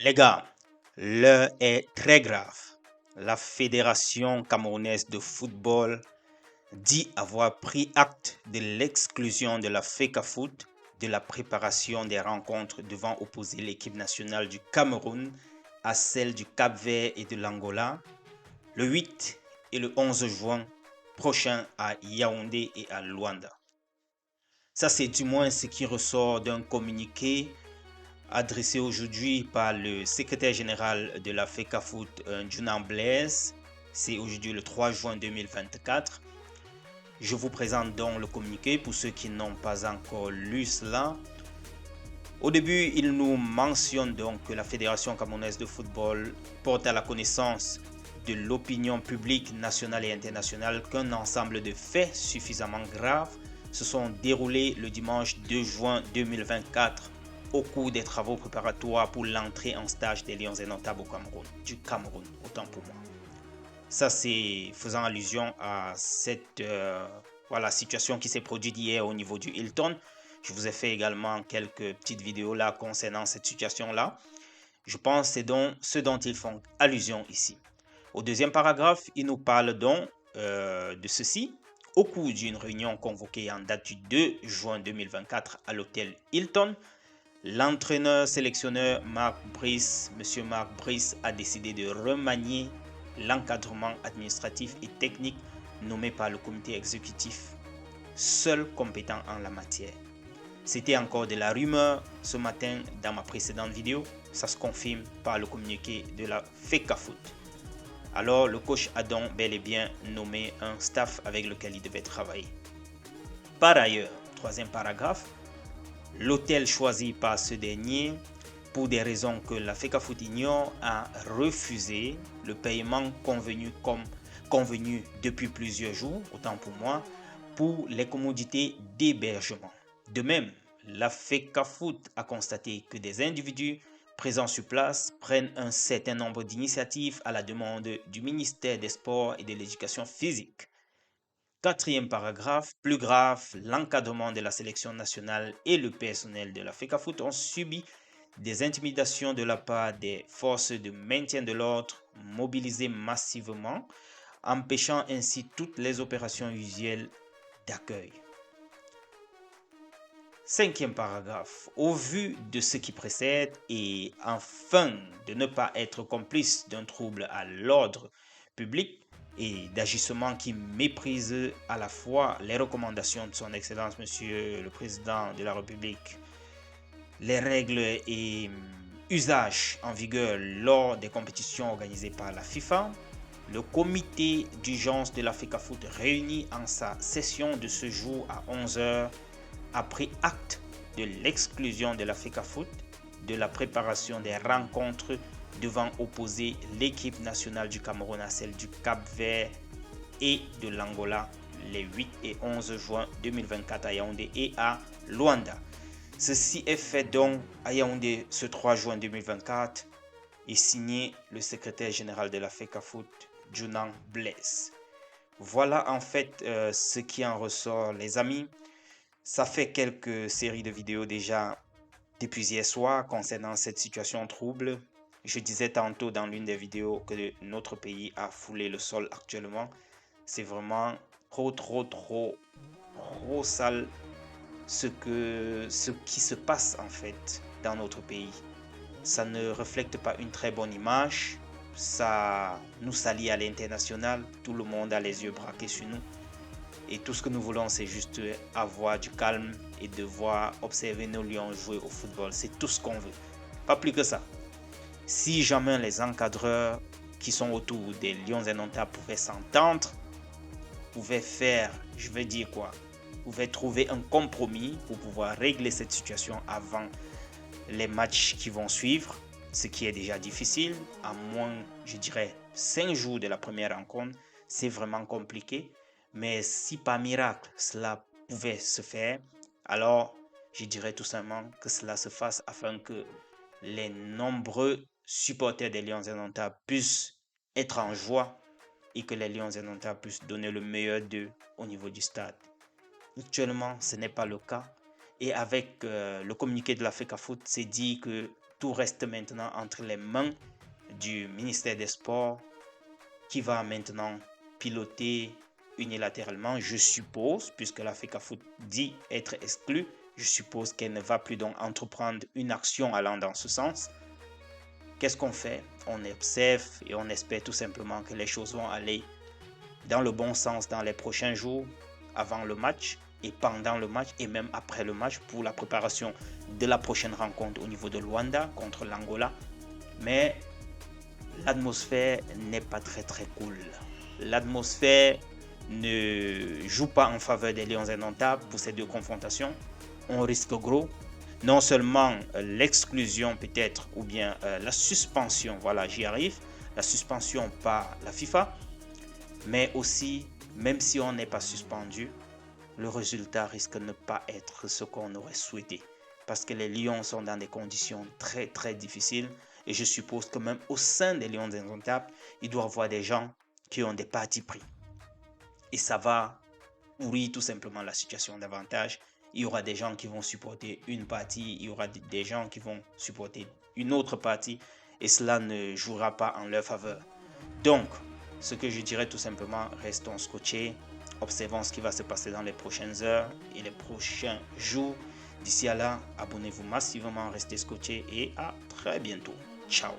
Les gars, l'heure est très grave. La Fédération camerounaise de football dit avoir pris acte de l'exclusion de la FECAFOOT de la préparation des rencontres devant opposer l'équipe nationale du Cameroun à celle du Cap-Vert et de l'Angola le 8 et le 11 juin prochain à Yaoundé et à Luanda. Ça, c'est du moins ce qui ressort d'un communiqué adressé aujourd'hui par le secrétaire général de la FECAFOOT, Junan Blaise. C'est aujourd'hui le 3 juin 2024. Je vous présente donc le communiqué pour ceux qui n'ont pas encore lu cela. Au début, il nous mentionne donc que la Fédération camerounaise de football porte à la connaissance de l'opinion publique nationale et internationale qu'un ensemble de faits suffisamment graves se sont déroulés le dimanche 2 juin 2024 au cours des travaux préparatoires pour l'entrée en stage des Lions indomptables au Cameroun, du Cameroun, autant pour moi. Ça, c'est faisant allusion à cette situation qui s'est produite hier au niveau du Hilton. Je vous ai fait également quelques petites vidéos là concernant cette situation-là. Je pense que c'est donc ce dont ils font allusion ici. Au deuxième paragraphe, il nous parle donc de ceci. Au cours d'une réunion convoquée en date du 2 juin 2024 à l'hôtel Hilton, l'entraîneur-sélectionneur M. Marc Brice a décidé de remanier l'encadrement administratif et technique nommé par le comité exécutif, seul compétent en la matière. C'était encore de la rumeur ce matin dans ma précédente vidéo, ça se confirme par le communiqué de la FECAFOOT. Alors le coach a donc bel et bien nommé un staff avec lequel il devait travailler. Par ailleurs, troisième paragraphe, l'hôtel choisi par ce dernier, pour des raisons que la FECAFOOT ignore, a refusé le paiement convenu depuis plusieurs jours, autant pour moi, pour les commodités d'hébergement. De même, la FECAFOOT a constaté que des individus présents sur place prennent un certain nombre d'initiatives à la demande du ministère des Sports et de l'Éducation physique. Quatrième paragraphe, plus grave, l'encadrement de la sélection nationale et le personnel de la FECAFOOT ont subi des intimidations de la part des forces de maintien de l'ordre mobilisées massivement, empêchant ainsi toutes les opérations usuelles d'accueil. Cinquième paragraphe, au vu de ce qui précède et afin de ne pas être complice d'un trouble à l'ordre public et d'agissements qui méprisent à la fois les recommandations de son Excellence Monsieur le Président de la République, les règles et usages en vigueur lors des compétitions organisées par la FIFA, le comité d'urgence de la FECAFOOT réuni en sa session de ce jour à 11h a pris acte de l'exclusion de la FECAFOOT de la préparation des rencontres devant opposer l'équipe nationale du Cameroun à celle du Cap-Vert et de l'Angola les 8 et 11 juin 2024 à Yaoundé et à Luanda. Ceci est fait donc à Yaoundé ce 3 juin 2024 et signé le secrétaire général de la FECAFOOT, Junan Blaise. Voilà en fait ce qui en ressort, les amis. Ça fait quelques séries de vidéos déjà depuis hier soir concernant cette situation trouble. Je disais tantôt dans l'une des vidéos que notre pays a foulé le sol actuellement. C'est vraiment trop sale ce qui se passe en fait dans notre pays. Ça ne reflète pas une très bonne image. Ça nous salit à l'international. Tout le monde a les yeux braqués sur nous. Et tout ce que nous voulons, c'est juste avoir du calme et devoir observer nos lions jouer au football. C'est tout ce qu'on veut. Pas plus que ça. Si jamais les encadreurs qui sont autour des Lions indomptables pouvaient s'entendre, pouvaient faire, pouvaient trouver un compromis pour pouvoir régler cette situation avant les matchs qui vont suivre, ce qui est déjà difficile, à moins, 5 jours de la première rencontre, c'est vraiment compliqué. Mais si par miracle cela pouvait se faire, alors je dirais tout simplement que cela se fasse afin que les nombreux supporters des Lions indomptables puissent être en joie et que les Lions indomptables puissent donner le meilleur d'eux au niveau du stade. Actuellement, ce n'est pas le cas. Et avec le communiqué de la FECAFOOT, c'est dit que tout reste maintenant entre les mains du ministère des Sports qui va maintenant piloter unilatéralement, je suppose, puisque la FECAFOOT dit être exclue, je suppose qu'elle ne va plus donc entreprendre une action allant dans ce sens. Qu'est-ce qu'on fait? On observe et on espère tout simplement que les choses vont aller dans le bon sens dans les prochains jours, avant le match et pendant le match et même après le match pour la préparation de la prochaine rencontre au niveau de Luanda contre l'Angola. Mais l'atmosphère n'est pas très cool. L'atmosphère ne joue pas en faveur des Lions indomptables pour ces deux confrontations. On risque gros. Non seulement l'exclusion peut-être ou bien la suspension, voilà j'y arrive, la suspension par la FIFA, mais aussi même si on n'est pas suspendu, le résultat risque de ne pas être ce qu'on aurait souhaité. Parce que les Lions sont dans des conditions très difficiles. Et je suppose que même au sein des Lions indomptables, il doit y avoir des gens qui ont des partis pris. Et ça va pourrir tout simplement la situation davantage. Il y aura des gens qui vont supporter une partie, il y aura des gens qui vont supporter une autre partie. Et cela ne jouera pas en leur faveur. Donc, ce que je dirais tout simplement, restons scotchés, observons ce qui va se passer dans les prochaines heures et les prochains jours. D'ici à là, abonnez-vous massivement, restez scotchés et à très bientôt. Ciao.